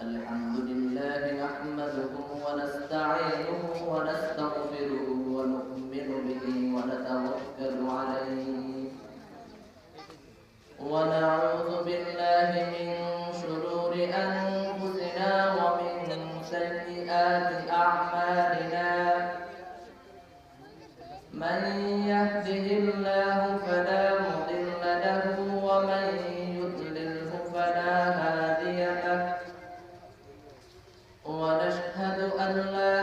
الحمد لله نحمده ونستعينه ونستغفره ونؤمن به ونتوكل عليه ونعوذ بالله من شرور أنفسنا ومن سيئات أعمالنا من يهده الله فلا مضل له ومن يضلله فلا هادي له ونشهد أن لا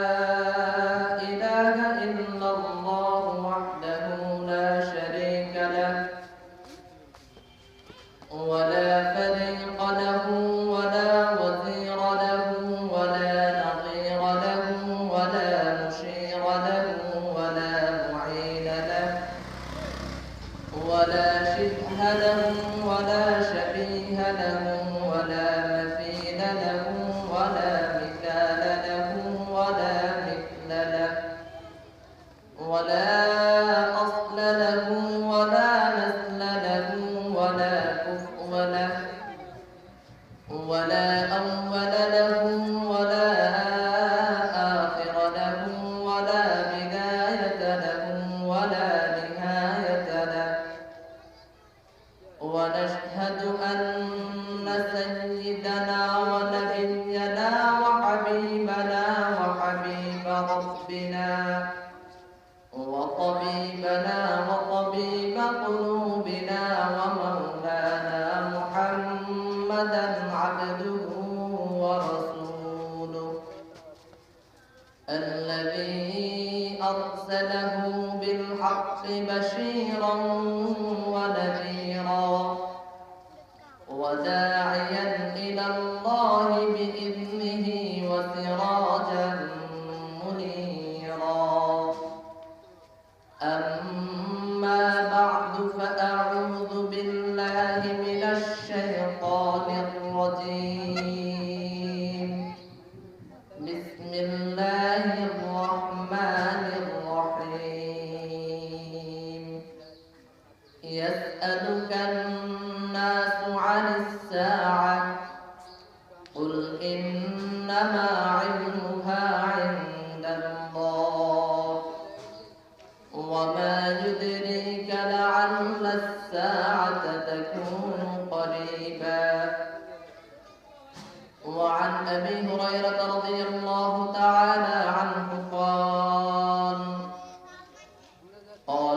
إله إلا الله وحده لا شريك له ولا فريق له ولا وزير له ولا نظير له ولا مشير له ولا معين له ولا شبه له ولا شبيه له ولا مثيل له ولا مثال له ولا مثل له ولا أصل له ولا مثل له ولا كفء له ولا أول له ولا آخر له ولا بداية له ولا نهاية له ونشهد أن سيدنا ونبينا وحبيبنا وحبيب ربنا وطبيبنا وطبيب قلوبنا ومولانا محمدا عبده ورسوله الذي أرسله بالحق بشيرا ونذيرا وداعيا إلى الله بإذنه وسراجا منيرا أما بعد فأعوذ بالله من الشيطان الرجيم بسم الله الرحمن الرحيم يسألك الناس عن الساعة قل إنما علمها عند الله وما يدريك لعل الساعة تكون قريبا وعن أبي هريرة رضي الله تعالى عنه قال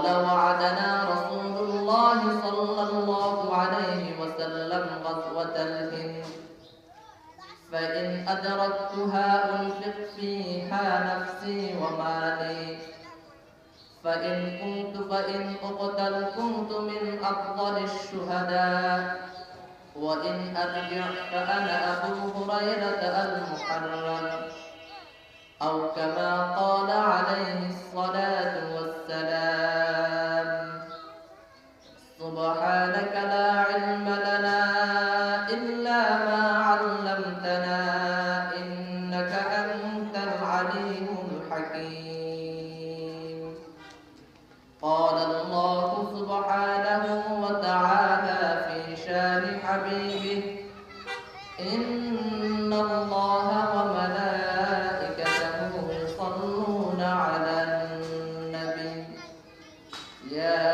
وعدنا رسول الله صلى الله عليه وسلم غزوة الهند فإن أدركتها أنفق فيها نفسي ومالي فإن أقتل كنت من أفضل الشهداء وإن أرجع فأنا أبو هريرة المحرم أو كما قال عليه الصلاة والسلام سبحانك لا علم لنا إلا ما علمتنا إنك أنت العليم الحكيم قال الله سبحانه وتعالى في شان حبيبه إن الله وملائكته يصلون على النبي يا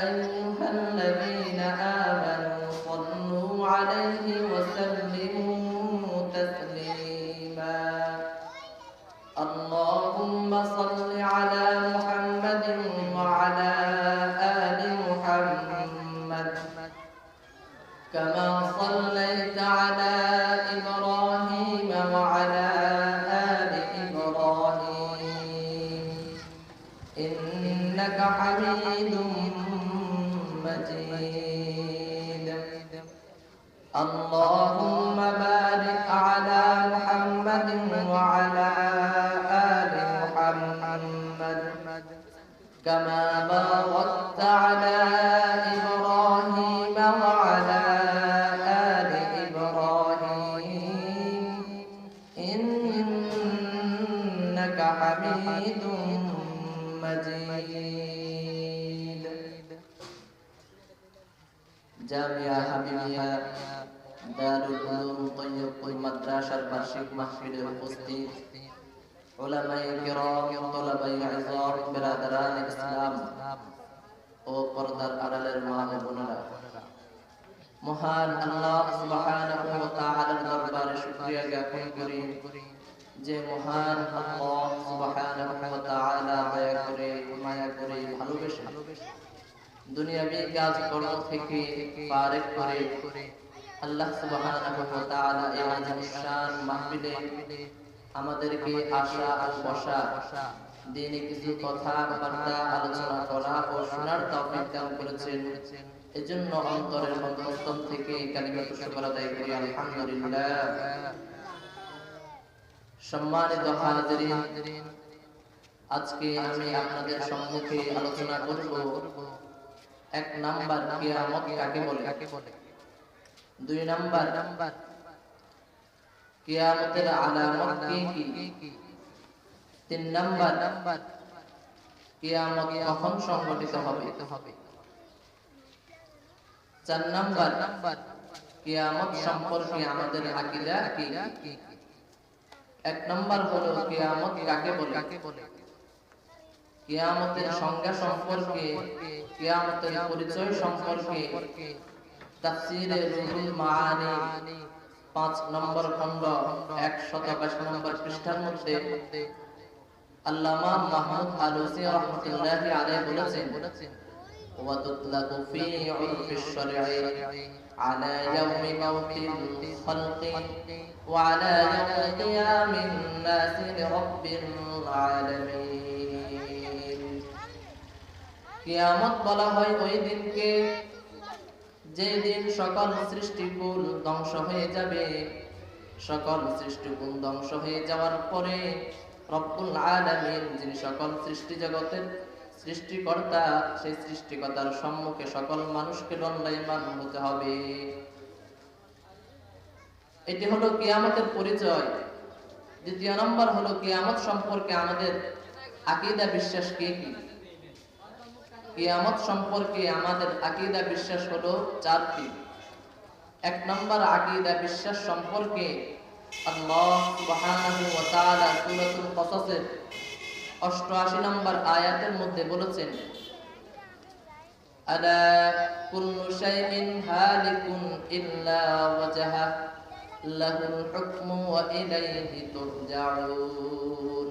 أيها الذين آمنوا صلوا عليه وسلموا تسليما اللهم صل على محمد وعلى آل محمد كما صليت على إبراهيم وعلى آل إبراهيم إنك حميد مجيد اللهم بارك على محمد وعلى آل محمد كما باركت على إبراهيم وعلى آل إبراهيم إنك حميد مجيد জামিয়া হাবিবিয়া দারুল উলুম তৈয়বপুর মাদ্রাসার বার্ষিক মাহফিলে উপস্থিত উলামায়ে কিরাম, তলাবায়ে ইলম, বিরাদারানে ইসলাম ও পর্দার আড়ালের মা ও বোনেরা, মহান আল্লাহ সুবহানাহু ওয়া তাআলার দরবারে শুকরিয়া জ্ঞাপন করি যে মহান আল্লাহ সুবহানাহু ওয়া তাআলা দয়া করে, মায়া করে, ভালোবেসে দুনিয়াবি কাজকর্ম থেকে ফারেক করে আল্লাহ সুবহানাহু ওয়া তাআলা এই আজিমুশ শান মাহফিলে আমাদেরকে আসা ও বসা, দিনে কিছু কথা বার্তা আলোচনা করা ও শোনার তৌফিক দান করেছেন। এজন্য অন্তরের অন্তঃস্থল থেকে কালিমাতু শুকর আদায় করি আলহামদুলিল্লাহ। সম্মানিত হাজিরিন, আজকে আমি আপনাদের সম্মুখে আলোচনা করব এক নাম্বার কিয়ামত কাকে বলে, দুই নাম্বার কিয়ামতের আলামত কি কি, তিন নাম্বার কিয়ামত কখন সংঘটিত হবে, চার নাম্বার কিয়ামত সম্পর্কে আমাদের আকীদা কি। এক নাম্বার হলো কিয়ামত কাকে বলে, কিয়ামতের সংজ্ঞা সম্পর্কে, কিয়ামতের পরিচয় সম্পর্কে তাফসীরে রুহুল মাআনি 5 নম্বর খণ্ড 122 নম্বর পৃষ্ঠার মধ্যে আল্লামা মাহমুদ আলুসি রাহমাতুল্লাহি আলাইহি বলেছেন, ওয়া তুতলাকু ফি উরফিশ শরঈ আলা ইয়াউমি মাউতিল খালকি ওয়া আলা ইয়াউমি কিয়ামিন নাসি লিরাব্বিল আলামিন। কিয়ামত বলা হয় ওই দিনকে যে দিন সকল সৃষ্টিকুল ধ্বংস হয়ে যাবে। সকল সৃষ্টিকুল ধ্বংস হয়ে যাওয়ার পরে রব্বুল আলামিন, যিনি সকল সৃষ্টি জগতের সৃষ্টিকর্তা, সেই সৃষ্টিকর্তার সম্মুখে সকল মানুষকে দণ্ডায়মান হতে হবে। এটি হলো কিয়ামতের পরিচয়। দ্বিতীয় নম্বর হলো কিয়ামত সম্পর্কে আমাদের আকীদা বিশ্বাস কি কি। কিয়ামত সম্পর্কে আমাদের আকীদা বিশ্বাস হলো চারটি। এক নম্বর আকীদা বিশ্বাস সম্পর্কে আল্লাহ সুবহানাহু ওয়া তাআলা সূরাতুল কসসের 88 নম্বর আয়াতের মধ্যে বলেছেন, আলা কুল্লু শাইইন হালিকুন ইল্লা ওয়াজহা লাহুল হুকমু ওয়া ইলাইহি তুরজাউন।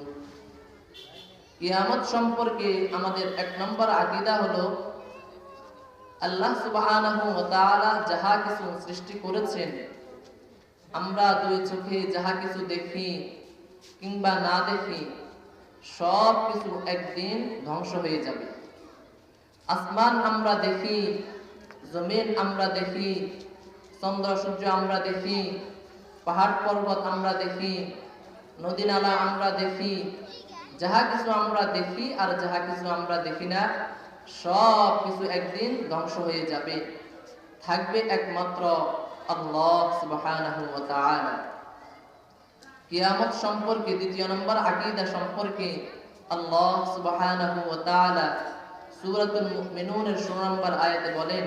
কিয়ামত সম্পর্কে আমাদের এক নম্বর আকীদা হলো আল্লাহ সুবহানাহু ওয়া তাআলা যাহা কিছু সৃষ্টি করেছেন, আমরা দুই চোখে যাহা কিছু দেখি কিংবা না দেখি, সব কিছু একদিন ধ্বংস হয়ে যাবে। আসমান আমরা দেখি, জমিন আমরা দেখি, চন্দ্র সূর্য আমরা দেখি, পাহাড় পর্বত আমরা দেখি, নদী নালা আমরা দেখি, যাহা কিছু আমরা দেখি আর যাহা কিছু আমরা দেখি না, সব কিছু একদিন ধ্বংস হয়ে যাবে। থাকবে একমাত্র আল্লাহ সুবহানাহু ওয়া তাআলা। কিয়ামত সম্পর্কে দ্বিতীয় নম্বর আকীদা সম্পর্কে আল্লাহ সুবহানাহু ওয়া তাআলা সূরাতুল মুমিনুনের 16 নম্বর আয়াতে বলেন,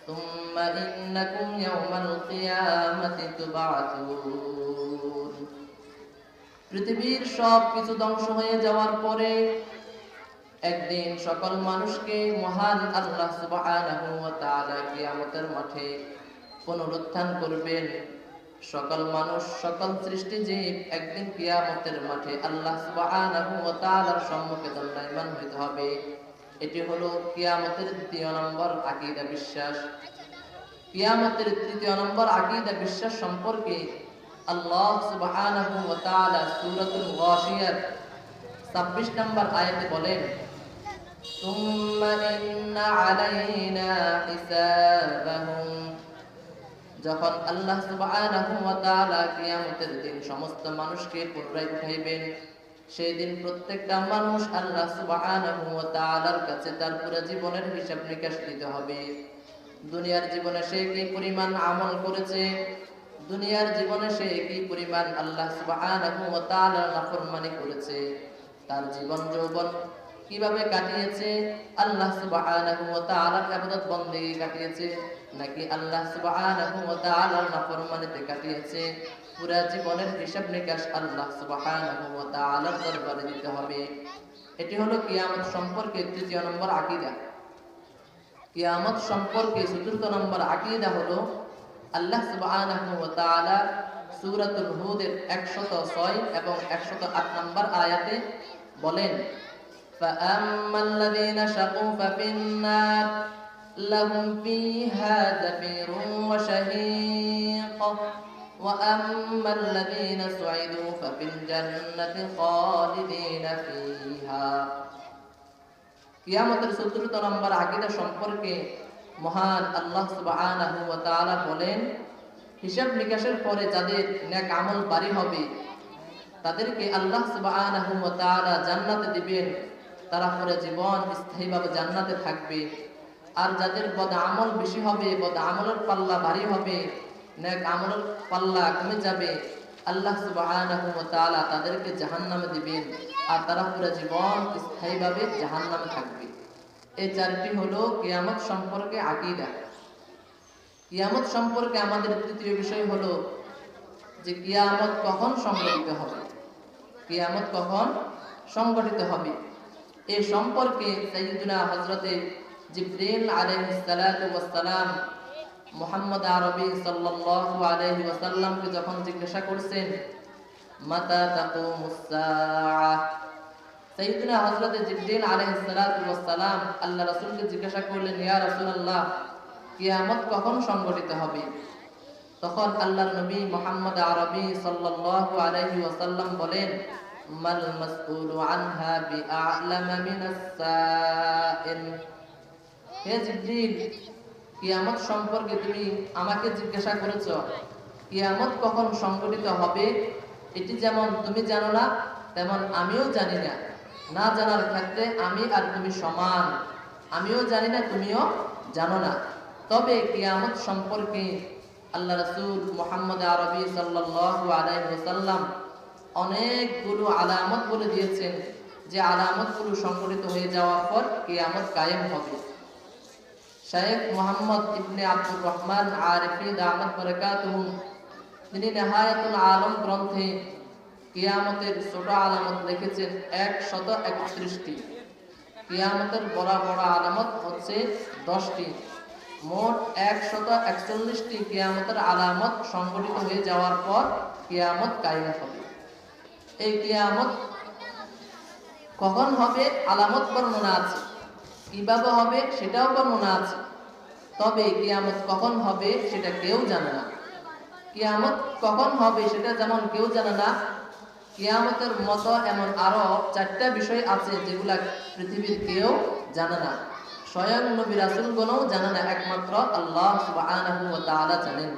সুম্মা ইন্নাকুম ইয়াওমাল কিয়ামাতি তুবআতুন। পৃথিবীর সব কিছু ধ্বংস হয়ে যাওয়ার পরে একদিন সকল মানুষকে মহান আল্লাহ সুবহানাহু ওয়া তাআলা কিয়ামতের মাঠে পুনরুত্থান করবেন। সকল মানুষ, সকল সৃষ্টিজীব একদিন কিয়ামতের মাঠে আল্লাহ সুবহানাহু ওয়া তাআলার সম্মুখে দণ্ডায়মান হতে হবে। এটি হলো কিয়ামতের দ্বিতীয় নম্বর আকীদা বিশ্বাস। কিয়ামতের তৃতীয় নম্বর আকীদা বিশ্বাস সম্পর্কে আল্লাহ সুবহানাহু ওয়া তাআলা সূরাতুল গাশিয়ার 26 নম্বর আয়াতে বলেন, সুম্মা ইন্না আলাইনা হিসাবাহুম। যখন আল্লাহ সুবহানাহু ওয়া তাআলা কিয়ামতের দিন সমস্ত মানুষকে পুনরায় উঠাইবেন, সেই দিন প্রত্যেকটা মানুষ আল্লাহ সুবহানাহু ওয়া তাআলার কাছে তার পুরো জীবনের হিসাব নিকাশ দিতে হবে। দুনিয়ার জীবনে সে কি পরিমাণ আমল করেছে, দুনিয়ার জীবনে সে কি পরিমাণ আল্লাহ সুবহানাহু ওয়া তাআলার নাফরমানি করেছে, তার জীবন যৌবন কিভাবে কাটিয়েছে? আল্লাহ সুবহানাহু ওয়া তাআলার ইবাদত বন্দেগি কাটিয়েছে নাকি আল্লাহ সুবহানাহু ওয়া তাআলার নাফরমানিতে কাটিয়েছে? পুরা জীবনের হিসাব নিকাশ আল্লাহ সুবহানাহু ওয়া তাআলার দরবারে দিতে হবে। এটি হলো কিয়ামত সম্পর্কে তৃতীয় নম্বর আকীদা। কিয়ামত সম্পর্কে চতুর্থ নম্বর আকীদা হলো আল্লাহ সুবহানাহু ওয়া তাআলা সূরাতুল হুদের 106 এবং 108 নম্বর আয়াতে বলেন, فَأَمَّا الَّذِينَ شَقُوا فَفِي النَّارِ لَهُمْ فِيهَا زَفِيرٌ وَشَهِيقٌ وَأَمَّا الَّذِينَ سُعِدُوا فَفِي الْجَنَّةِ خَالِدِينَ فِيهَا। কিয়ামতের চতুর্থ নম্বর আকীদা সম্পর্কে মহান আল্লাহ সুবহানাহু ওয়া তাআলা বলেন, হিসাব নিকাশের পরে যাদের নেক আমল বাড়ি হবে তাদেরকে আল্লাহ সুবহানাহু ওয়া তাআলা জান্নাতে দিবেন, তারা পুরো জীবন স্থায়ীভাবে জান্নাতে থাকবে। আর যাদের বদ আমল বেশি হবে, বদ আমলের পাল্লা ভারী হবে, নেক আমলের পাল্লা কমে যাবে, আল্লাহ সুবহানাহু ওয়া তাআলা তাদেরকে জাহান্নামে দিবেন আর তারা পুরো জীবন স্থায়ীভাবে জাহান্নামে থাকবে। এই চারটি হলো কিয়ামত সম্পর্কে আকীদা। কিয়ামত সম্পর্কে আমাদের তৃতীয় বিষয় হলো যে কিয়ামত কখন সংঘটিত হবে। কিয়ামত কখন সংঘটিত হবে এই সম্পর্কে সাইয়্যিদুনা হযরতে জিবরিল আলাইহিস সালাতু ওয়াস সালাম মুহাম্মদ আরবি সাল্লাল্লাহু আলাইহি ওয়াসাল্লামকে যখন জিজ্ঞাসা করছেন মাতা তাকুমুস সাআহ, সাইয়্যিদুনা হযরতে জিবরিল আলাইহিস সালাতু ওয়াস সালাম আল্লাহ রাসূলকে জিজ্ঞাসা করলেন, ইয়া রাসূলুল্লাহ, কিয়ামত কখন সংঘটিত হবে? তখন আল্লাহর নবী মুহাম্মদ আরবি সাল্লাল্লাহু আলাইহি ওয়াসাল্লাম বলেন, মাল মাসউলু আনহা বিআ'লামা মিনাস সাইল। হে জিবরিল, কিয়ামত সম্পর্কে তুমি আমাকে জিজ্ঞাসা করেছো, কিয়ামত কখন সংঘটিত হবে এটি যেমন তুমি জানো না তেমন আমিও জানি না। না জানার ক্ষেত্রে আমি আর তুমি সমান, আমিও জানি না তুমিও জানো না। তবে কিয়ামত সম্পর্কে আল্লাহ রাসূল মুহাম্মদ আরবি সাল্লাল্লাহু আলাইহি ওয়াসাল্লাম অনেকগুলো আলামত বলে দিয়েছেন যে আলামতগুলো সংঘটিত হয়ে যাওয়ার পর কিয়ামত কায়েম হবে। শাইখ মুহাম্মদ ইবনে আব্দুর রহমান আরিফি দামাত বারাকাতুহু তিনি নিহায়াতুল আলম গ্রন্থে কিয়ামতের ছোট আলামত লিখেছেন 131টি। কিয়ামতের বড় বড় আলামত হচ্ছে 10টি। মোট 141টি কিয়ামতের আলামত সংঘটিত হয়ে যাওয়ার পর কিয়ামত কায়েম হবে। এই কিয়ামত কখন হবে আলামত বর্ণনা আছে, কিভাবে হবে সেটাও বর্ণনা আছে। তবে কিয়ামত কখন হবে সেটা কেউ জানে না। কিয়ামত কখন হবে সেটা যেমন কেউ জানে না, কিয়ামতের মতো এমন আরো 4টা বিষয় আছে যেগুলা পৃথিবীর কেউ জানে না, স্বয়ং নবী রাসূলগণও জানে না, একমাত্র আল্লাহ সুবহানাহু ওয়া তাআলা জানেন।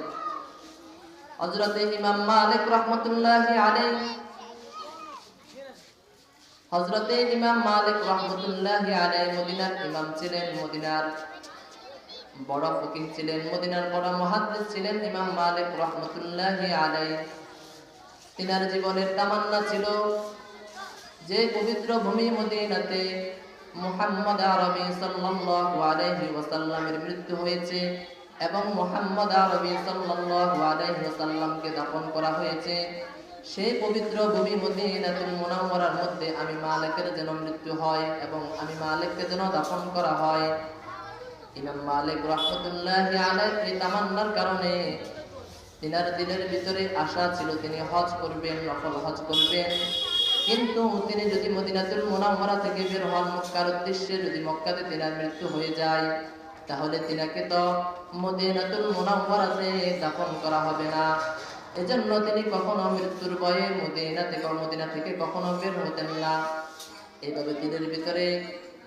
হযরতে ইমাম মালিক রাহমাতুল্লাহি আলাইহি মদিনার ইমাম ছিলেন, মদিনার বড় ফকিহ ছিলেন, মদিনার বড় মুহাদ্দিস ছিলেন ইমাম মালিক রাহমাতুল্লাহি আলাইহি। তিনার জীবনের তামান্না ছিল যে পবিত্র ভূমি মদিনাতে মুহাম্মদ আরবি সাল্লাল্লাহু আলাইহি ওয়াসাল্লামের মৃত্যু হয়েছে এবং মুহাম্মদ আরবি সাল্লাল্লাহু আলাইহি ওয়াসাল্লামকে দাফন করা হয়েছে। সেই পবিত্র ভূমি মদিনাতুল মুনাওয়ারার মধ্যে আমি মালিকের যেন মৃত্যু হয় এবং আমি মালিককে যেন দাফন করা হয়। ইমাম মালিক রাহমাতুল্লাহি আলাইহি এই তামান্নার কারণে তিনার দিলের ভিতরে আশা ছিল তিনি হজ করবেন, নফল হজ করবেন। কিন্তু তিনি যদি মদিনাতুল মুনাওয়ারা থেকে বের হন মক্কার উদ্দেশ্যে, যদি মক্কাতে তিনার মৃত্যু হয়ে যায় তাহলে তিনাকে তো মদিনাতুল মুনাওয়ারাতে দাফন করা হবে না। এজন্য তিনি কখনো মৃত্যুর ভয়ে মদিনা থেকে কখনো বের হতেন না। এইভাবে দিলের ভিতরে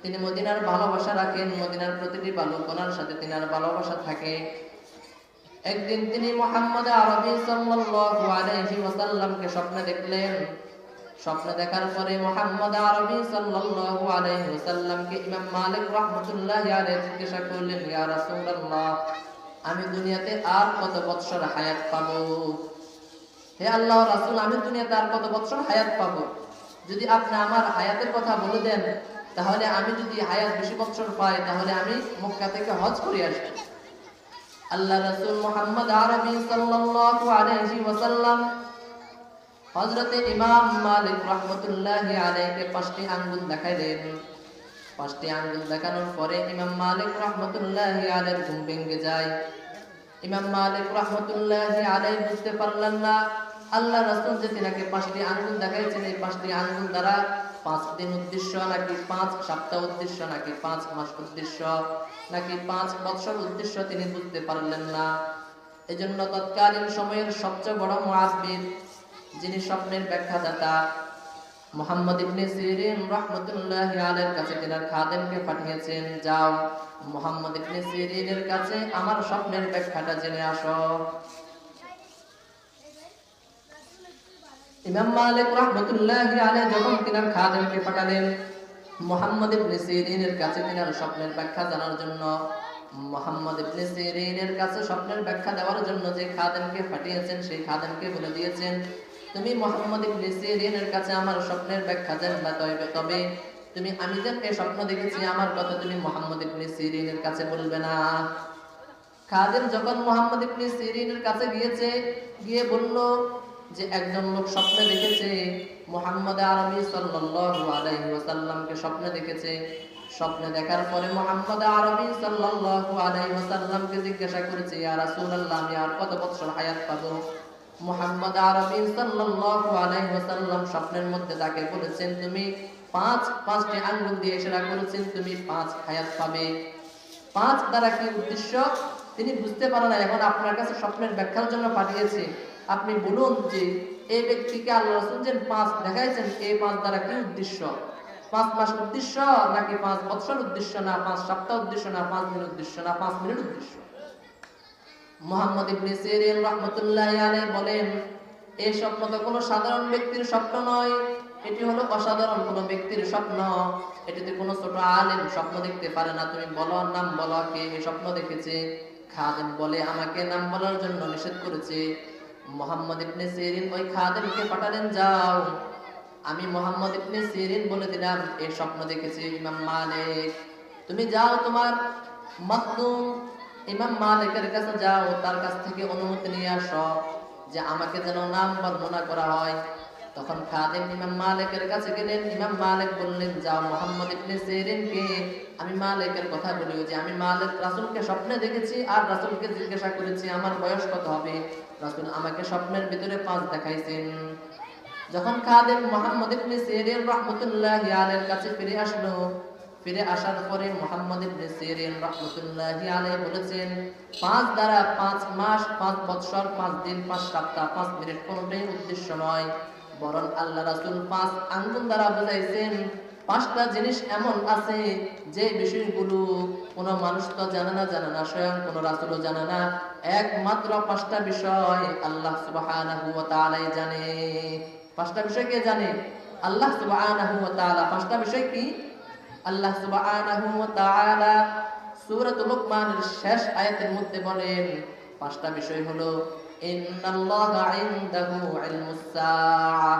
তিনি মদিনার ভালোবাসা রাখেন, মদিনার প্রতিটি বালুকণার সাথে তিনার ভালোবাসা থাকে। একদিন তিনি মুহাম্মদ আরবি সাল্লাল্লাহু আলাইহি ওয়াসাল্লামকে স্বপ্নে দেখলেন। স্বপ্নে দেখার পরে মুহাম্মদ আরবি সাল্লাল্লাহু আলাইহি ওয়াসাল্লামকে ইমাম মালিক রাহমাতুল্লাহি আলাইহি জিজ্ঞাসা করলেন, ইয়া রাসূলুল্লাহ, আমি দুনিয়াতে আর কত বছর হায়াত পাবো? হে আল্লাহর রাসূল, আমি দুনিয়াতে আর কত বছর হায়াত পাবো? যদি আপনি আমার হায়াতের কথা বলে দেন তাহলে আমি যদি হায়াত বেশি বছর পাই তাহলে আমি মক্কা থেকে হজ করে আসবো। আল্লাহ রাসূল মুহাম্মদ আরবি সাল্লাল্লাহু আলাইহি ওয়াসাল্লাম হযরতে ইমাম মালিক রাহমাতুল্লাহি আলাইহিকে 5টি আঙ্গুল দেখাইলেন। 5টি আঙ্গুল দেখানোর পরে ইমাম মালিক রাহমাতুল্লাহি আলাইহির ঘুম ভেঙে যায়। ইমাম মালিক রাহমাতুল্লাহি আলাইহি বুঝতে পারলেন না আল্লাহ রাসূল যে তিনাকে 5টি আঙ্গুল দেখাইছেন, এই 5টি আঙ্গুল দ্বারা 5 দিন উদ্দেশ্য নাকি 5 সপ্তাহ উদ্দেশ্য নাকি 5 মাস উদ্দেশ্য নাকি 5 বছর উদ্দেশ্য তিনি বুঝতে পারলেন না। এজন্য তৎকালীন সময়ের সবচেয়ে বড় মুআব্বির, যিনি স্বপ্নের ব্যাখ্যাদাতা, মুহাম্মদ ইবনে সিরিন রাহমাতুল্লাহি আলাইহির কাছে তিনার খাদেমকে পাঠিয়েছেন, যাও মুহাম্মদ ইবনে সিরিনের কাছে আমার স্বপ্নের ব্যাখ্যাটা জেনে আসো। ইমাম মালিক রাহমাতুল্লাহি আলাইহি যখন তিনার খাদেমকে পাঠালেন মুহাম্মদ ইবনে সিরিনের কাছে তিনার স্বপ্নের ব্যাখ্যা জানার জন্য, মুহাম্মদ ইবনে সিরিনের কাছে স্বপ্নের ব্যাখ্যা দেওয়ার জন্য যে খাদেমকে পাঠিয়েছেন সেই খাদেমকে বলে দিয়েছেন, তুমি মুহাম্মদ ইবনে সিরিনের কাছে আমার স্বপ্নের ব্যাখ্যা জানবা, তবে তুমি আমি যে এই স্বপ্ন দেখেছি আমার কথা তুমি মুহাম্মদ ইবনে সিরিনের কাছে বলবে না। খাদেম যখন মুহাম্মদ ইবনে সিরিনের কাছে গিয়ে বলল যে একজন লোক স্বপ্নে দেখেছে মুহাম্মদ আরবি সাল্লাল্লাহু আলাইহি ওয়াসাল্লামকে স্বপ্নে দেখেছে। স্বপ্নে দেখার পরে মুহাম্মদ আরবি সাল্লাল্লাহু আলাইহি ওয়াসাল্লামকে জিজ্ঞাসা করেছে, ইয়া রাসূলুল্লাহ আমি আর কত বছর হায়াত পাবো? মুহাম্মদ আরবি সাল্লাল্লাহু আলাইহি ওয়াসাল্লাম স্বপ্নের মধ্যে তাকে বলেছেন, তুমি 5টি আঙ্গুল দিয়ে ইশারা করেছেন তুমি 5 হায়াত পাবে। 5 দ্বারা কি উদ্দেশ্য তিনি বুঝতে পারেন না। এখন আপনার কাছে স্বপ্নের ব্যাখ্যার জন্য পাঠিয়েছে, আপনি বলুন যে এই ব্যক্তিকে আল্লাহ রাসূল যে 5 দেখাইছেন এই 5 দ্বারা কি উদ্দেশ্য? 5 মাস উদ্দেশ্য নাকি 5 বছর উদ্দেশ্য, না 5 সপ্তাহ উদ্দেশ্য, না 5 দিন উদ্দেশ্য, না 5 মিনিট উদ্দেশ্য? মুহাম্মদ ইবনে সিরিন রাহমাতুল্লাহি আলাইহি বলেন, এই স্বপ্ন তো কোনো সাধারণ ব্যক্তির স্বপ্ন নয়, এটি হলো অসাধারণ কোনো ব্যক্তির স্বপ্ন। এটিতে কোনো ছোট আলেম স্বপ্ন দেখতে পারে না। তুমি বলো, নাম বলো, কে এই স্বপ্ন দেখেছে? খাদেম বলে, আমাকে নাম বলার জন্য নিষেধ করেছে। মুহাম্মদ ইবনে সিরিন ওই খাদেমকে পাঠালেন, যাও আমি মুহাম্মদ ইবনে সিরিন বলে দিলাম এই স্বপ্ন দেখেছি ইমাম মালিক, তুমি যাও তোমার মাকদুম ইমাম মালিকের কাছে যাও, তার কাছ থেকে অনুমতি নিয়ে আসো যে আমাকে যেন নাম বর্ণনা করা হয়। তখন খাদেম ইমাম মালিকের কাছে গেলেন। ইমাম মালিক বললেন, যাও মুহাম্মদ ইবনে সিরিনকে আমি মালিকের কথা বলি যে আমি মালিক রাসূলকে স্বপ্নে দেখেছি আর রাসূলকে জিজ্ঞাসা করেছি আমার বয়স কত হবে। রাসূল আমাকে স্বপ্নের ভিতরে 5 দেখাইছেন। যখন খাদেম মুহাম্মদ ইবনে সিরিন রাহমাতুল্লাহি আলাইহির কাছে ফিরে আসলো, ফিরে আসার পরে মুহাম্মদ ইবনে সিরিন রাহমাতুল্লাহি আলাইহি বলেছেন, 5 দ্বারা 5 মাস, 5 বছর, 5 দিন, 5 সপ্তাহ, 5 মিনিট কোনটাই উদ্দেশ্য নয়, বরং আল্লাহ রাসূল 5 আঙ্গুল দ্বারা বুঝাইছেন 5টা জিনিস এমন আছে যে বিষয়গুলো কোনো মানুষ তো জানে না, স্বয়ং কোনো রাসূলও জানে না। একমাত্র 5টা বিষয় আল্লাহ সুবহানাহু ওয়া তাআলাই জানে। 5টা বিষয় কে জানে? আল্লাহ সুবহানাহু ওয়া তাআলা। 5টা বিষয় কি? আল্লাহ সুবহানাহু ওয়া তাআলা সূরাতুল লুকমানের শেষ আয়াতের মধ্যে বলেন 5টা বিষয় হলো, ইন্নাল্লাহা ইনদাহু ইলমুস সাআহ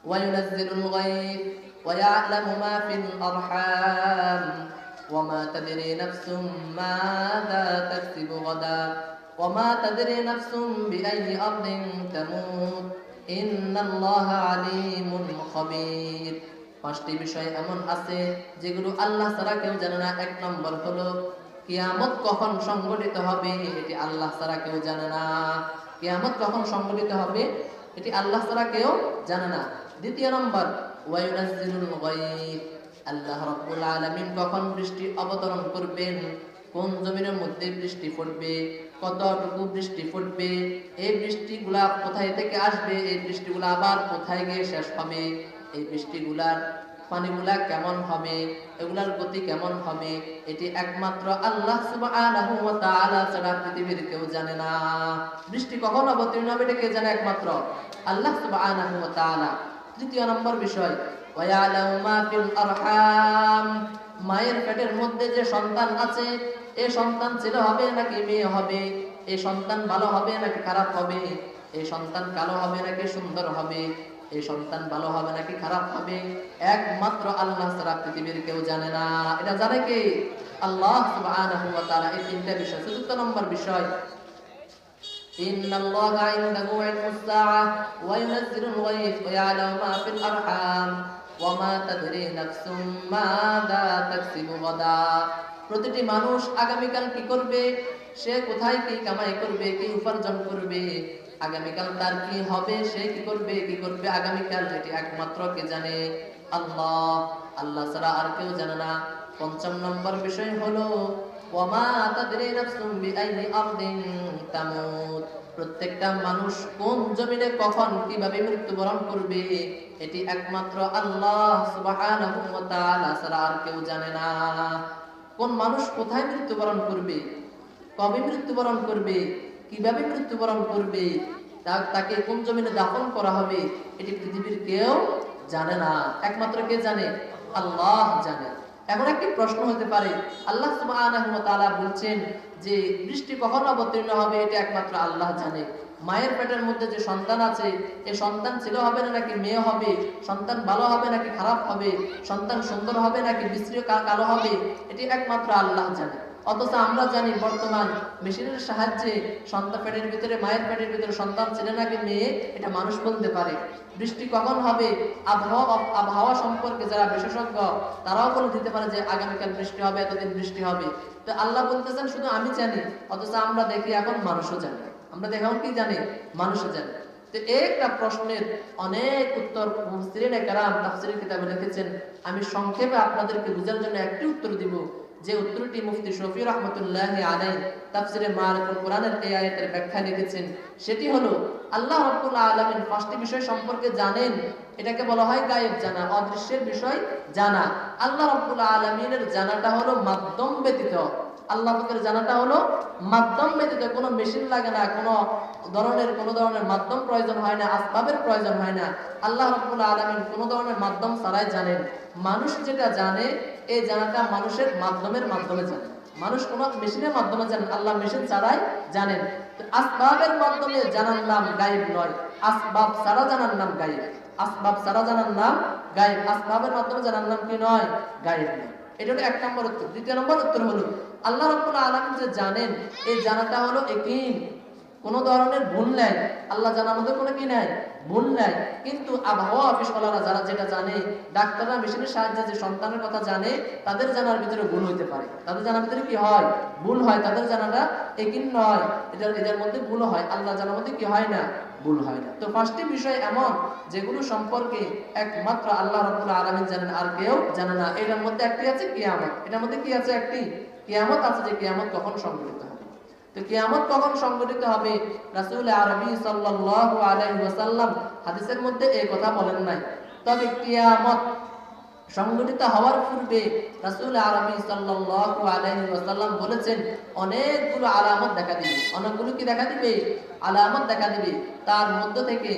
ওয়া ইউনাজ্জিলুল গায়ব ওয়া ইয়া'লামু মা ফিল আরহাম ওয়া মা তাদরি নাফসুম মাযা তাকসিবু গাদা ওয়া মা তাদরি নাফসুম বিআইয়ি আরদিন তামুত ইন্নাল্লাহা আলীমুন খাবীর। 5টি বিষয় এমন আছে যেগুলো আল্লাহ ছাড়া কেউ জানে না। 1 নম্বর হলো কিয়ামত কখন সংঘটিত হবে, এটি আল্লাহ ছাড়া কেউ জানে না। কিয়ামত কখন সংঘটিত হবে এটি আল্লাহ ছাড়া কেউ জানে না। 2 নম্বর ওয়া ইউনাজ্জিলুল গায়ব, আল্লাহ রাব্বুল আলামিন কখন বৃষ্টি অবতরণ করবেন, কোন জমিনের মধ্যে বৃষ্টি পড়বে, কতটুকু বৃষ্টি পড়বে, এই বৃষ্টিগুলা কোথায় থেকে আসবে, এই বৃষ্টিগুলা আবার কোথায় গিয়ে শেষ হবে, এই বৃষ্টিগুলার পানিগুলা কেমন হবে, এগুলার গতি কেমন হবে, এটি একমাত্র আল্লাহ সুবহানাহু ওয়া তাআলা ছাড়া পৃথিবীর কেউ জানে না। বৃষ্টি কখন অবতীর্ণ হবে এটা কে জানে? একমাত্র আল্লাহ সুবহানাহু ওয়া তাআলা। 3 নম্বর বিষয় ওয়া ইয়ালামু মা ফিল আরহাম, মায়ের পেটের মধ্যে যে সন্তান আছে এই সন্তান ছেলে হবে নাকি মেয়ে হবে, এই সন্তান ভালো হবে নাকি খারাপ হবে, এই সন্তান কালো হবে নাকি সুন্দর হবে, এই সন্তান ভালো হবে নাকি খারাপ হবে একমাত্র আল্লাহ ছাড়া পৃথিবীর কেউ জানে না। এটা জানে কে? আল্লাহ সুবহানাহু ওয়া তাআলা। এই তিনটা বিষয়। চতুর্থ নম্বর বিষয়, ইন্নাল্লাহা ইনদাহু ইলমুস সাআহ ওয়া ইউনাজ্জিলুল গায়থ ওয়া ইয়ালামু মা ফিল আরহাম ওয়া মা তাদরি নাফসুম মাযা তাকসিবু গাদা। প্রতিটি মানুষ আগামীকাল কি করবে, সে কোথায় কি কামাই করবে, কি উপার্জন করবে, আগামীকাল তার কি হবে, সে কি করবে আগামীকাল, এটি একমাত্র কে জানে? আল্লাহ। আল্লাহ ছাড়া আর কেউ জানে না। পঞ্চম নম্বর বিষয় হলো ওয়ামা তাদরি নাফসুম বিআইয়ি আরদিন তামুত। প্রত্যেকটা মানুষ কোন জমিনে কখন কিভাবে মৃত্যুবরণ করবে এটি একমাত্র আল্লাহ সুবহানাহু ওয়া তাআলা ছাড়া আর কেউ জানে না। কোন মানুষ কোথায় মৃত্যুবরণ করবে, কবে মৃত্যুবরণ করবে, কিভাবে মৃত্যুবরণ করবে, তাকে কোন জমিনে দাফন করা হবে এটি পৃথিবীর কেউ জানে না। একমাত্র কে জানে? আল্লাহ জানে। এখন একটি প্রশ্ন হতে পারে, আল্লাহ সুবহানাহু ওয়া তাআলা বলছেন যে বৃষ্টি কখন অবতীর্ণ হবে এটা একমাত্র আল্লাহ জানে। মায়ের পেটের মধ্যে যে সন্তান আছে, এই সন্তান ছেলে হবে না নাকি মেয়ে হবে, সন্তান ভালো হবে নাকি খারাপ হবে, সন্তান সুন্দর হবে নাকি বিশ্রী কালো হবে, এটি একমাত্র আল্লাহ জানে। অথচ আমরা জানি বর্তমান মেশিনের সাহায্যে সন্তান পেটের ভিতরে, মায়ের পেটের ভিতরে সন্তান ছেলে নাকি মেয়ে এটা মানুষ বলতে পারে। বৃষ্টি কখন হবে, আবহাওয়া সম্পর্কে যারা বিশেষজ্ঞ তারাও বলে দিতে পারে যে আগামীকাল বৃষ্টি হবে, এতদিন বৃষ্টি হবে। তো আল্লাহ বলতেছেন শুধু আমি জানি, অথচ আমরা দেখি এখন মানুষও জানে। আমরা দেখুন কি জানি, মানুষও জানে। তো একটা প্রশ্নের অনেক উত্তর মুফাসসিরিনে কেরাম তাফসীরের কিতাবে লিখেছেন। আমি সংক্ষেপে আপনাদেরকে বোঝার জন্য একটি উত্তর দিব, যে উত্তরটি মুফতি শফি রাহমাতুল্লাহি আলাইহি তাফসীরে মারিফুল কোরআনের এই আয়াতের ব্যাখ্যা লিখেছেন। সেটি হলো আল্লাহ রাব্বুল আলামিন পাঁচটি বিষয় সম্পর্কে জানেন, এটাকে বলা হয় গায়েব জানা, অদৃশ্যের বিষয় জানা। আল্লাহ রাব্বুল আলামিনের জানাটা হলো মাধ্যম ব্যতীত। আল্লাহ পাকের জানাটা হলো মাধ্যম ব্যতীত, কোনো মেশিন লাগে না, কোনো ধরনের মাধ্যম প্রয়োজন হয় না, আসবাবের প্রয়োজন হয় না। আল্লাহ রাব্বুল আলামিন কোনো ধরনের মাধ্যম ছাড়াই জানেন। মানুষ যেটা জানে এই জানাটা মানুষের মাধ্যমে জানে। মানুষ কোনো মেশিনের মাধ্যমে জানেন, আল্লাহ মেশিন ছাড়াই জানেন। তো আসবাবের মাধ্যমে জানার নাম গায়েব নয়, আসবাব ছাড়া জানার নাম গায়েব। আসবাব ছাড়া জানার নাম গায়েব, আসবাবের মাধ্যমে জানার নাম কি নয়? গায়েব নয়। এটা হলো এক নম্বর উত্তর। দ্বিতীয় নম্বর উত্তর হলো আল্লাহ রাব্বুল আলামিন যে জানেন এই জানাটা হলো ইয়াকিন, কোনো ধরনের ভুল নাই। আল্লাহ জানার মধ্যে কোনো কি নাই? ভুল নাই। কিন্তু আবহাওয়া অফিসওয়ালারা যারা যেটা জানে, ডাক্তাররা মেশিনের সাহায্যে যে সন্তানের কথা জানে, তাদের জানার ভিতরে ভুল হইতে পারে। তাদের জানার ভিতরে কি হয়? ভুল হয়। তাদের জানাটা ইয়াকিন নয়, এদের মধ্যে ভুল হয়। আল্লাহ জানার মধ্যে কি হয় না? ভুল হয় না। তো পাঁচটি বিষয় এমন যেগুলো সম্পর্কে একমাত্র আল্লাহ রাব্বুল আলামিন জানেন, আর কেউ জানে না। এটার মধ্যে একটি আছে কিয়ামত। এটার মধ্যে কি আছে? একটি কিয়ামত আছে, যে কিয়ামত কখন সংঘটিত হবে। তো কিয়ামত কখন সংঘটিত হবে রাসূল আরবি সাল্লাল্লাহু আলাইহি ওয়াসাল্লাম হাদিসের মধ্যে এই কথা বলেন নাই। তবে কিয়ামত সংঘটিত হওয়ার পূর্বে রাসূল আরবি সাল্লাল্লাহু আলাইহি ওয়াসাল্লাম বলেছেন অনেকগুলো আলামত দেখা দিবে। অনেকগুলো কি দেখা দিবে? আলামত দেখা দিবে। তার মধ্য থেকে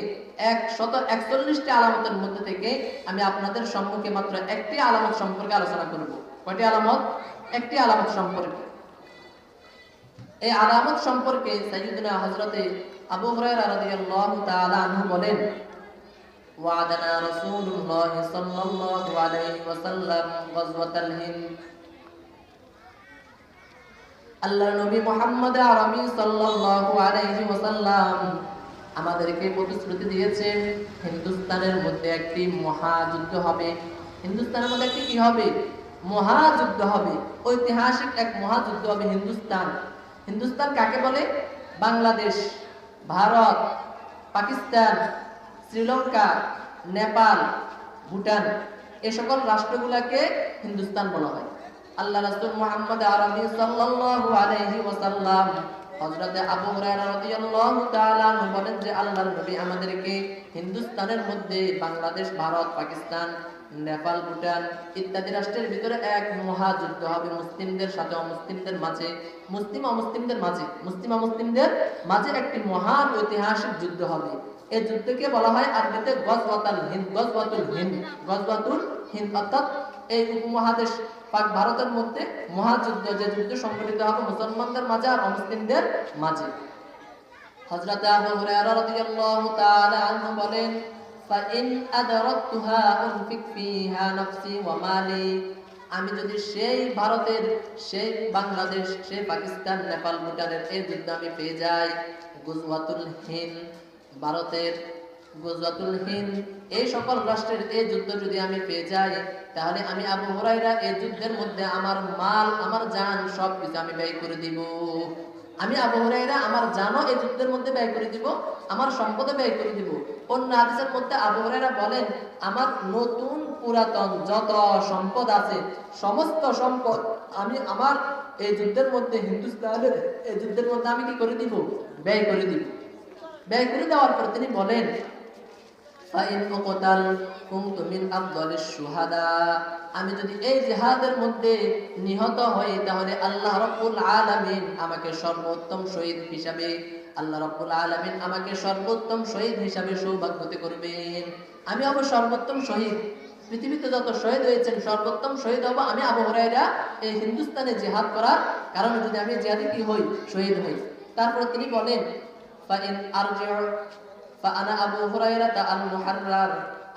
141টি আলামতের মধ্যে থেকে আমি আপনাদের সম্মুখে মাত্র একটি আলামত সম্পর্কে আলোচনা করব। কয়টি আলামত? একটি আলামত সম্পর্কে। এই আলামত সম্পর্কে সাইয়্যিদুনা হযরতে আবু হুরায়রা রাদিয়াল্লাহু তাআলা আনহু বলেন, ওয়াদানা রাসূলুল্লাহ সাল্লাল্লাহু আলাইহি ওয়াসাল্লাম গাজওয়াতাল হিন্দ। আল্লাহর নবী মুহাম্মদ আরবি সাল্লাল্লাহু আলাইহি ওয়াসাল্লাম আমাদেরকে প্রতিশ্রুতি দিয়েছেন হিন্দুস্তানের মধ্যে একটি মহাযুদ্ধ হবে। হিন্দুস্তানের মধ্যে একটি কি হবে? মহাযুদ্ধ হবে। ঐতিহাসিক এক মহাযুদ্ধ হবে হিন্দুস্তান। হিন্দুস্তান কাকে বলে? বাংলাদেশ, ভারত, পাকিস্তান, শ্রীলঙ্কা, নেপাল, ভুটান, এই সকল রাষ্ট্রগুলোকে হিন্দুস্তান বলা হয়। আল্লাহ রাসূল মুহাম্মদ আরবি সাল্লাল্লাহু আলাইহি ওয়াসাল্লাম হযরতে আবু হুরায়রা রাদিয়াল্লাহু তাআলা আনহু বলেন যে আল্লাহর নবী আমাদেরকে হিন্দুস্তানের মধ্যে বাংলাদেশ, ভারত, পাকিস্তান, নেপাল, ভুটান ইত্যাদি রাষ্ট্রের ভিতরে এক মহাযুদ্ধ হবে মুসলিমদের সাথে অমুসলিমদের মাঝে, মুসলিম অমুসলিমদের মাঝে একটি মহান ঐতিহাসিক যুদ্ধ হবে। এই যুদ্ধকে বলা হয় আরবিতে গজওয়াতুল হিন্দ, অর্থাৎ এই উপমহাদেশ পাক ভারতের মধ্যে মহাযুদ্ধ, যে যুদ্ধ সংঘটিত হবে মুসলমানদের মাঝে আর অমুসলিমদের মাঝে। হযরত আবু হুরায়রা রাদিয়াল্লাহু তাআলা আনহু বলেন, ফাইন আদরাকতুহা উনফিক ফিহা নাফসি ওয়া মালি, আমি যদি সেই ভারতের, সেই বাংলাদেশ, সেই পাকিস্তান, নেপাল, ভুটানের এই যুদ্ধ আমি পেয়ে যাই, গুজওয়াতুল হিন্দ, ভারতের গুজওয়াতুল হিন্দ, এই সকল রাষ্ট্রের এই যুদ্ধ যদি আমি পেয়ে যাই, তাহলে আমি আবু হুরায়রা এই যুদ্ধের মধ্যে আমার মাল, আমার জান সবকিছু আমি ব্যয় করে দিব। আমি আবু হুরায়রা আমার জানও এই যুদ্ধের মধ্যে ব্যয় করে দিব, আমার সম্পদে ব্যয় করে দিব। অন্য হাদিসের মধ্যে আবু হুরায়রা বলেন, আমার নতুন পুরাতন যত সম্পদ আছে সমস্ত সম্পদ আমি আমার এই যুদ্ধের মধ্যে, হিন্দুস্তানের এই যুদ্ধের মধ্যে আমি কি করে দিব? ব্যয় করে দিব। ব্যয় করে দেওয়ার পর তিনি বলেন, ফাইন উকতাল কুনতু মিন আফদালিশ শুহাদা, আমি যদি এই জিহাদের মধ্যে নিহত হই, তাহলে আল্লাহ রাব্বুল আলামিন আমাকে সর্বোত্তম শহীদ হিসাবে, আল্লাহ রাব্বুল আলামিন আমাকে সর্বোত্তম শহীদ হিসাবে সৌভাগ্যতে করবেন। আমি হব সর্বোত্তম শহীদ। পৃথিবীতে যত শহীদ হয়েছেন সর্বোত্তম শহীদ হব আমি আবু হুরায়রা এই হিন্দুস্তানে জিহাদ করার কারণে, যদি আমি জিহাদে কি হই? শহীদ হই। তারপর তিনি বলেন, ফাইন আরজিউ ফাআনা আবু হুরায়রা আল মুহাররার,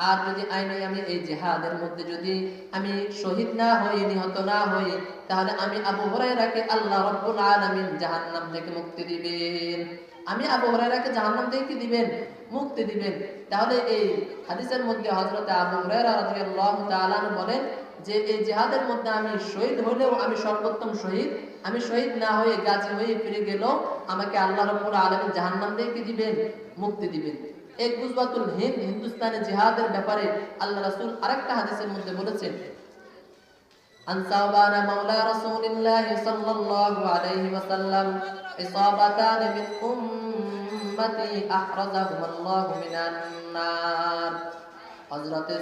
আর যদি আইনে আমি এই জিহাদের মধ্যে যদি আমি শহীদ না হই, নিহত না হই, তাহলে আমি আবু হুরায়রাকে আল্লাহ রাব্বুল আলামিন জাহান্নাম থেকে মুক্তি দিবেন। আমি আবু হুরায়রাকে জাহান্নাম থেকে কি দিবেন? মুক্তি দিবেন। তাহলে এই হাদিসের মধ্যে হযরত আবু হুরায়রা রাদিয়াল্লাহু তাআলা বলেন যে এই জিহাদের মধ্যে আমি শহীদ হলেও আমি সর্বোত্তম শহীদ, আমি শহীদ না হয়ে গাজী হয়ে ফিরে গেলেও আমাকে আল্লাহ রাব্বুল আলামিন জাহান্নাম থেকে কি দিবেন? মুক্তি দিবেন। এই গুজওয়াতুল হিন্দ, হিন্দুস্তানে জিহাদের ব্যাপারে আল্লাহ রাসূল আরেকটা হাদিসের মধ্যে বলেছেন, আন সাওবান মাওলা রাসূলিল্লাহ সাল্লাল্লাহু আলাইহি ওয়াসাল্লাম, ইসাবাতান মিন উম্মতি আহরাজাহুমুল্লাহু মিনান নার। হযরতে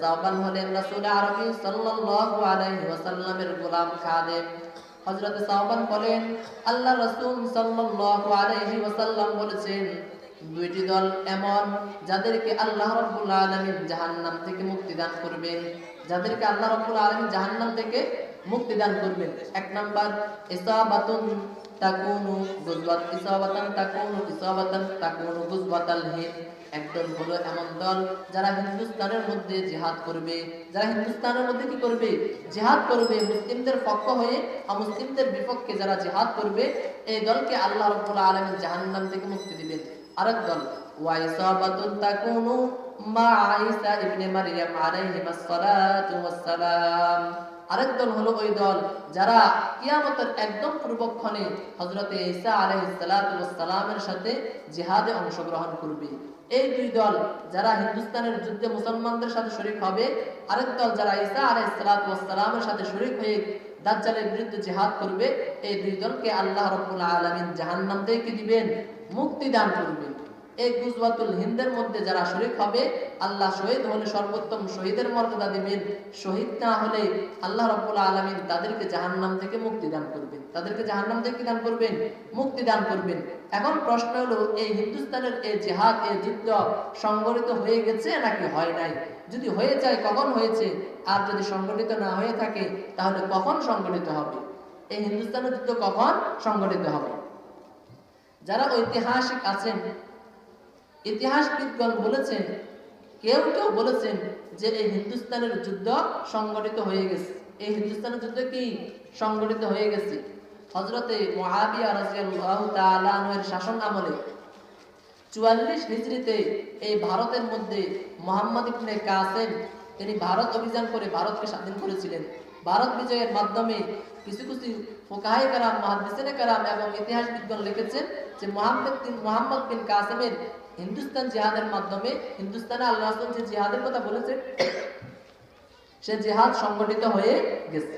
সাওবান হলেন রাসূল আরবি সাল্লাল্লাহু আলাইহি ওয়াসাল্লামের গোলাম খাদেম। হযরতে সাওবান বলেন, আল্লাহ রাসূল সাল্লাল্লাহু আলাইহি ওয়াসাল্লাম বলেছেন, দুইটি দল এমন যাদেরকে আল্লাহ রাব্বুল আলামিন জাহান্নাম থেকে মুক্তি দান করবেন, যাদেরকে আল্লাহ রাব্বুল আলামিন জাহান্নাম থেকে মুক্তি দান করবেন। এক নাম্বার, ইসাবাতুন তাকুনু গুজওয়াতাল হিন্দ। একদল হলো এমন দল যারা হিন্দুস্তানের মধ্যে জিহাদ করবে, যারা হিন্দুস্তানের মধ্যে কি করবে? জিহাদ করবে। মুসলিমদের পক্ষ হয়ে অমুসলিমদের বিপক্ষে যারা জিহাদ করবে, এই দলকে আল্লাহ রাব্বুল আলামিন জাহান্নাম থেকে মুক্তি দিবেন। আরেক দল, ওয়াইসাবাতুন তাকুনু মা ঈসা ইবনে মারইয়াম আলাইহিস সালাতু ওয়াস সালাম। আরেক দল হলো ওই দল যারা কিয়ামতের একদম পূর্বক্ষণে হযরত ঈসা আলাইহিস সালাতু ওয়াস সালামের সাথে জিহাদে অংশগ্রহণ করবে। এই দুই দল যারা হিন্দুস্তানের যুদ্ধে মুসলমানদের সাথে শরীক হবে, আরেক দল যারা ঈসা আলাইহিস সালাতু ওয়াস সালামের সাথে শরীক হয়ে দাজ্জালের বিরুদ্ধে জিহাদ করবে, এই দুই দলকে আল্লাহ রাব্বুল আলামিন জাহান্নাম থেকে দিবেন, মুক্তি দান করবেন। এই গুজওয়াতুল হিন্দের মধ্যে যারা শরীক হবে, আল্লাহ শহীদ হলে সর্বোত্তম শহীদের মর্যাদা দিবেন, শহীদ না হলে আল্লাহ রাব্বুল আলামিন তাদেরকে জাহান্নাম থেকে মুক্তি দান করবেন। তাদেরকে জাহান্নাম থেকে কি দান করবেন? মুক্তি দান করবেন। এখন প্রশ্ন হলো, এই হিন্দুস্তানের এই জিহাদ, এই যুদ্ধ সংগঠিত হয়ে গেছে নাকি হয় নাই? যদি হয়ে যায় কখন হয়েছে? আর যদি সংগঠিত না হয়ে থাকে তাহলে কখন সংগঠিত হবে? এই হিন্দুস্তানের যুদ্ধ কখন সংগঠিত হবে? যারা ঐতিহাসিক আছেন, ইতিহাসবিদগণ বলেছেন, কেউ কেউ বলেছেন যে এই হিন্দুস্তানের যুদ্ধ সংগঠিত হয়ে গেছে। এই হিন্দুস্তানের যুদ্ধ কি সংগঠিত হয়ে গেছে? হযরতে মুআবিয়া রাদিয়াল্লাহু তাআলা আনহুর শাসন আমলে 44 হিজরিতে এই ভারতের মধ্যে মুহাম্মদ ইবনে কাসেম তিনি ভারত অভিযান করে ভারতকে স্বাধীন করেছিলেন। ভারত বিজয়ের মাধ্যমে কিছু কিছু ফুকাহায়ে কেরাম, মুহাদ্দিসিনে কেরাম এবং ইতিহাসবিদগণ লিখেছেন যে মুহাম্মদ বিন কাসেমের হিন্দুস্তান জিহাদের মাধ্যমে, হিন্দুস্তানে আল্লাহ রাসূল যে জিহাদের কথা বলেছেন সে জিহাদ সংগঠিত হয়ে গেছে।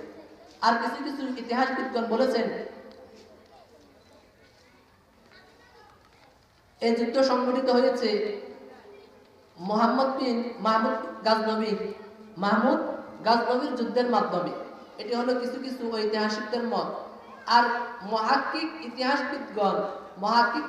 আর কিছু কিছু ইতিহাসবিদগণ বলেছেন এই যুদ্ধ সংগঠিত হয়েছে মাহমুদ গাজনবীর যুদ্ধের মাধ্যমে। এটি হলো কিছু কিছু ঐতিহাসিকদের মত। আর মুহাক্কিক ইতিহাসবিদগণ,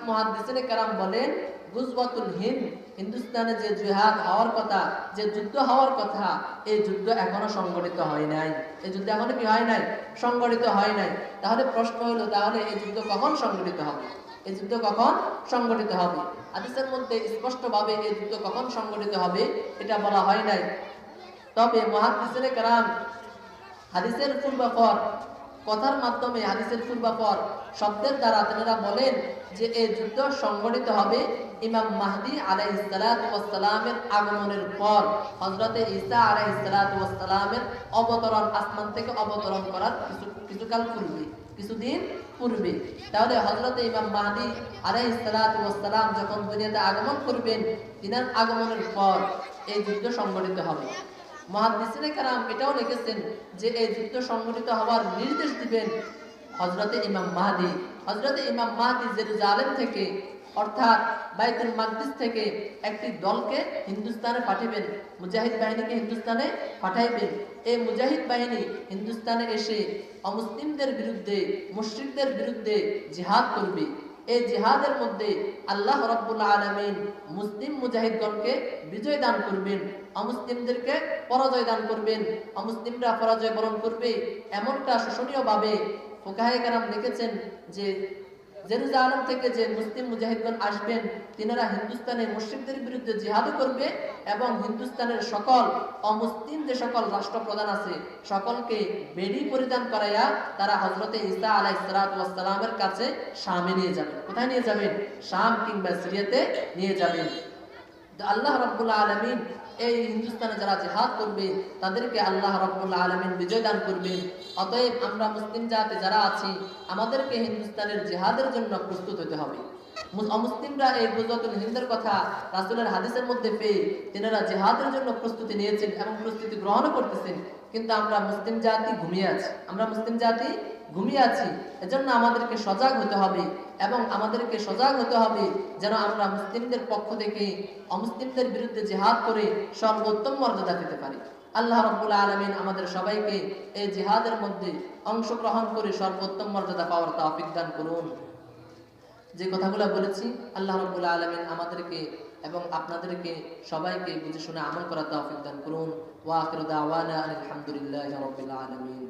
মুহাদ্দিসিনে কেরাম বলেন গুজওয়াতুল হিন্দ, হিন্দুস্তানে যে জিহাদ হওয়ার কথা, যে যুদ্ধ হওয়ার কথা, এই যুদ্ধ এখনো সংগঠিত হয় নাই। এই যুদ্ধ এখনো কি হয় নাই? সংগঠিত হয় নাই। তাহলে প্রশ্ন হলো, তাহলে এই যুদ্ধ কখন সংগঠিত হবে? এই যুদ্ধ কখন সংগঠিত হবে? হাদিসের মধ্যে স্পষ্টভাবে এই যুদ্ধ কখন সংগঠিত হবে এটা বলা হয় নাই। তবে মুহাদ্দিসিনে কেরাম হাদিসের পূর্বাপর, কথার মাধ্যমে হাদিসের পূর্বাপর শব্দের দ্বারা তারা বলেন যে এই যুদ্ধ সংগঠিত হবে ইমাম মাহদী আলাইহিস সালাতু ওয়াস সালামের আগমনের পর, হযরতে ঈসা আলাইহিস সালাতু ওয়াস সালামের অবতরণ, আসমান থেকে অবতরণ করার কিছুকাল পূর্বে, কিছুদিন পূর্বে। তাহলে হযরতে ইমাম মাহদী আলাইহিস সালাতু ওয়াস সালাম যখন দুনিয়াতে আগমন করবেন, তিনার আগমনের পর এই যুদ্ধ সংগঠিত হবে। মুহাদ্দিসিনে কেরাম এটাও লিখেছেন যে এই যুদ্ধ সংগঠিত হওয়ার নির্দেশ দিবেন হযরতে ইমাম মাহদী। হযরতে ইমাম মাহদী জেরুজালেম থেকে, অর্থাৎ বাইতুল মাকদিস থেকে একটি দলকে হিন্দুস্তানে পাঠাবেন, মুজাহিদ বাহিনীকে হিন্দুস্তানে পাঠাইবেন। এই মুজাহিদ বাহিনী হিন্দুস্তানে এসে অমুসলিমদের বিরুদ্ধে, মুশরিকদের বিরুদ্ধে জিহাদ করবে। এই জিহাদের মধ্যে আল্লাহ রাব্বুল আলামিন মুসলিম মুজাহিদগণকে বিজয় দান করবেন, অমুসলিমদেরকে পরাজয় দান করবেন। অমুসলিমরা পরাজয় বরণ করবে, এমনটা শোষণীয়ভাবে ফুকাহায়ে কেরাম লিখেছেন যে জেরুজালেম থেকে যে মুসলিম মুজাহিদগণ আসবেন, তিনারা হিন্দুস্তানে মুশরিকদের বিরুদ্ধে জিহাদ করবে এবং হিন্দুস্তানের সকল অমুসলিম যে সকল রাষ্ট্রপ্রধান আছে সকলকে বেড়ি পরিধান করাইয়া তারা হযরতে ঈসা আলাইহিস সালাতু ওয়াস সালামের কাছে শামে নিয়ে যাবেন। কোথায় নিয়ে যাবেন? শাম কিংবা সিরিয়াতে নিয়ে যাবেন। আল্লাহ রাব্বুল আলামিন এই হিন্দুস্তানে যারা জিহাদ করবে তাদেরকে আল্লাহ রাব্বুল আলামিন বিজয় দান করবেন। অতএব আমরা মুসলিম জাতি যারা আছি আমাদেরকে হিন্দুস্তানের জিহাদের জন্য প্রস্তুত হতে হবে। অমুসলিমরা এই গুজওয়াতুল হিন্দের কথা রাসূলের হাদিসের মধ্যে পেয়ে তিনারা জিহাদের জন্য প্রস্তুতি নিয়েছেন এবং প্রস্তুতি গ্রহণ করতেছেন, কিন্তু আমরা মুসলিম জাতি ঘুমিয়ে আছি। আমরা মুসলিম জাতি ঘুমিয়ে আছি। এজন্য আমাদেরকে সজাগ হতে হবে এবং আমাদেরকে সজাগ হতে হবে যেন আমরা মুসলিমদের পক্ষ থেকে অমুসলিমদের বিরুদ্ধে জিহাদ করে সর্বোত্তম মর্যাদা পেতে পারি। আল্লাহ রাব্বুল আলামিন আমাদের সবাইকে এই জিহাদের মধ্যে অংশগ্রহণ করে সর্বোত্তম মর্যাদা পাওয়ার তৌফিক দান করুন। যে কথাগুলো বলেছি আল্লাহ রাব্বুল আলামিন আমাদেরকে এবং আপনাদেরকে সবাইকে বুঝে শুনে আমল করার তৌফিক দান করুন। ওয়া আখিরু দাওয়ানা আলহামদুলিল্লাহি রাব্বিল আলামিন।